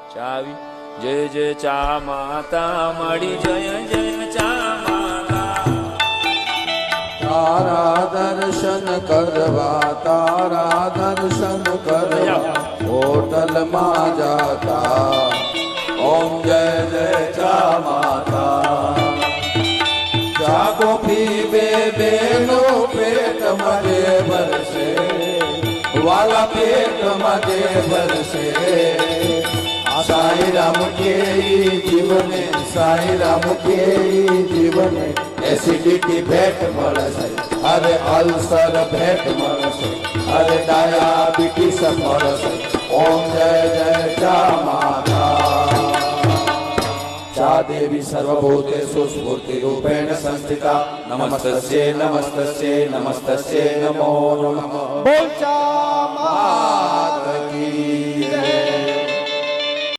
ચાવી જય જય ચા માતા મળી જય જય ચા માતા તારા દર્શન કરવા તારા દર્શન કરવા હોટલમાં જાતા ઓમ જય જય ચા માતા ચા કોફી બે બેનો પેટ મજે ભરશે વાલા પેટ મજે ભરશે સાઈ રામ કે જીવને સાઈ રામ કે જીવને એસિડિટી ભેટ મળશે અરે અલ્સર ભેટ મળશે અરે ડાયાબિટીસ મળશે ઓમ જય જય ચા માતા ચા દેવી સર્વભૂતેષુ સ્ફૂર્તિરૂપેણ સંસ્થિતા નમસ્તસ્યે નમસ્તસ્યે નમસ્તસ્યે નમો નમઃ બોલ ચા